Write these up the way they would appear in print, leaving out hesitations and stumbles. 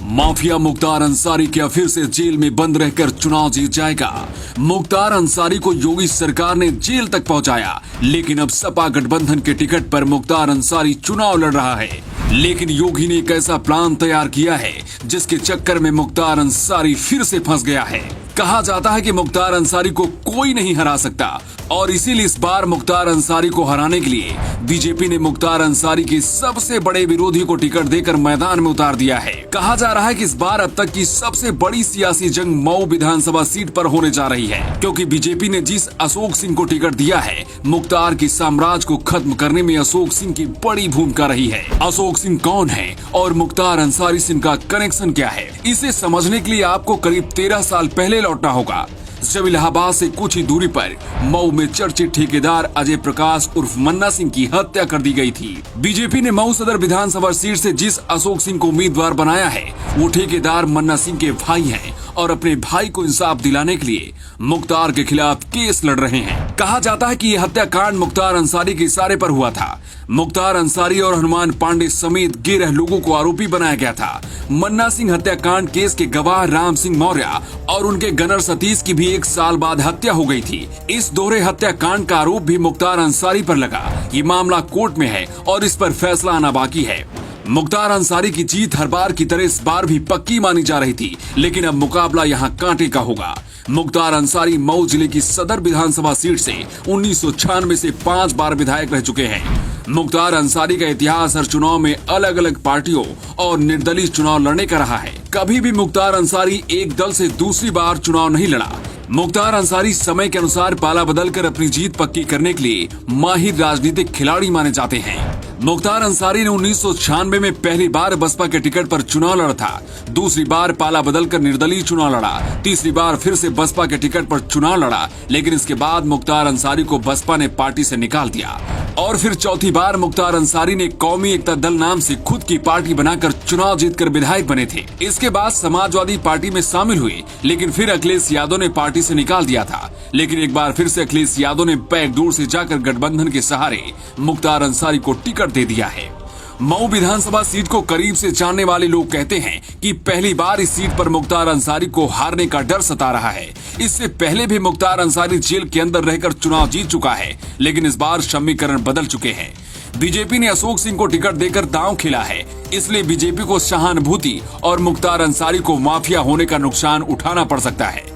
Mafia Mukhtar Ansari क्या फिर से जेल में बंद रहकर चुनाव जीत जाएगा? मुख्तार अंसारी को योगी सरकार ने जेल तक पहुंचाया, लेकिन अब सपा गठबंधन के टिकट पर मुख्तार अंसारी चुनाव लड़ रहा है। लेकिन योगी ने एक ऐसा प्लान तैयार किया है जिसके चक्कर में मुख्तार अंसारी फिर से फंस गया है। कहा जाता है कि मुख्तार अंसारी को कोई नहीं हरा सकता और इसीलिए इस बार मुख्तार अंसारी को हराने के लिए बीजेपी ने मुख्तार अंसारी के सबसे बड़े विरोधी को टिकट देकर मैदान में उतार दिया है। कहा जा रहा है कि इस बार अब तक की सबसे बड़ी सियासी जंग मऊ विधानसभा सीट पर होने जा रही है, क्योंकि बीजेपी ने जिस अशोक सिंह को टिकट दिया है, मुख्तार की साम्राज्य को खत्म करने में अशोक सिंह की बड़ी भूमिका रही है। अशोक सिंह कौन है और मुख्तार अंसारी से इनका कनेक्शन क्या है, इसे समझने के लिए आपको करीब 13 साल पहले लौटना होगा, जब इलाहाबाद से कुछ ही दूरी पर मऊ में चर्चित ठेकेदार अजय प्रकाश उर्फ मन्ना सिंह की हत्या कर दी गई थी। बीजेपी ने मऊ सदर विधानसभा सीट से जिस अशोक सिंह को उम्मीदवार बनाया है, वो ठेकेदार मन्ना सिंह के भाई हैं और अपने भाई को इंसाफ दिलाने के लिए मुख्तार के खिलाफ केस लड़ रहे हैं। कहा जाता है कि यह हत्याकांड मुख्तार अंसारी के इशारे पर हुआ था। मुख्तार अंसारी और हनुमान पांडे समेत 11 लोगों को आरोपी बनाया गया था। मन्ना सिंह हत्याकांड केस के गवाह राम सिंह मौर्य और उनके गनर सतीश की भी 1 साल बाद हत्या हो गई थी। इस दोहरे हत्याकांड का आरोप भी मुख्तार अंसारी पर लगा। ये मामला कोर्ट में है और इस पर फैसला आना बाकी है। मुख्तार अंसारी की जीत हर बार की तरह इस बार भी पक्की मानी जा रही थी, लेकिन अब मुकाबला यहाँ कांटे का होगा। मुख्तार अंसारी मऊ जिले की सदर विधानसभा सीट से 1996 से 5 बार विधायक रह चुके हैं। मुख्तार अंसारी का इतिहास हर चुनाव में अलग अलग पार्टियों और निर्दलीय चुनाव लड़ने का रहा है। कभी भी मुख्तार अंसारी एक दल से दूसरी बार चुनाव नहीं लड़ा। मुख्तार अंसारी समय के अनुसार पाला बदलकर अपनी जीत पक्की करने के लिए माहिर राजनीतिक खिलाड़ी माने जाते हैं। मुख्तार अंसारी ने 1996 में पहली बार बसपा के टिकट पर चुनाव लड़ा था, दूसरी बार पाला बदलकर निर्दलीय चुनाव लड़ा, तीसरी बार फिर से बसपा के टिकट पर चुनाव लड़ा, लेकिन इसके बाद मुख्तार अंसारी को बसपा ने पार्टी से निकाल दिया और फिर चौथी बार मुख्तार अंसारी ने कौमी एकता दल नाम से खुद की पार्टी बनाकर चुनाव जीतकर विधायक बने थे। इसके बाद समाजवादी पार्टी में शामिल हुए, लेकिन फिर अखिलेश यादव ने पार्टी से निकाल दिया था। लेकिन एक बार फिर से अखिलेश यादव ने बैकडोर से जाकर गठबंधन के सहारे मुख्तार अंसारी को टिकट दे दिया है। मऊ विधानसभा सीट को करीब से जानने वाले लोग कहते हैं कि पहली बार इस सीट पर मुख्तार अंसारी को हारने का डर सता रहा है। इससे पहले भी मुख्तार अंसारी जेल के अंदर रहकर चुनाव जीत चुका है, लेकिन इस बार समीकरण बदल चुके हैं। बीजेपी ने अशोक सिंह को टिकट देकर दांव खेला है, इसलिए बीजेपी को सहानुभूति और मुख्तार अंसारी को माफिया होने का नुकसान उठाना पड़ सकता है।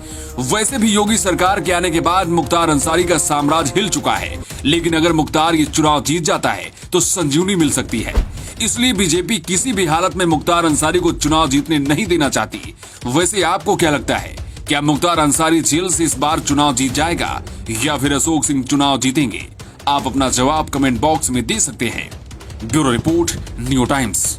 वैसे भी योगी सरकार के आने के बाद मुख्तार अंसारी का साम्राज्य हिल चुका है, लेकिन अगर मुख्तार ये चुनाव जीत जाता है तो संजीवनी मिल सकती है। इसलिए बीजेपी किसी भी हालत में मुख्तार अंसारी को चुनाव जीतने नहीं देना चाहती। वैसे आपको क्या लगता है, क्या मुख्तार अंसारी जेल से इस बार चुनाव जीत जाएगा या फिर अशोक सिंह चुनाव जीतेंगे? आप अपना जवाब कमेंट बॉक्स में दे सकते हैं। Bureau report, new times.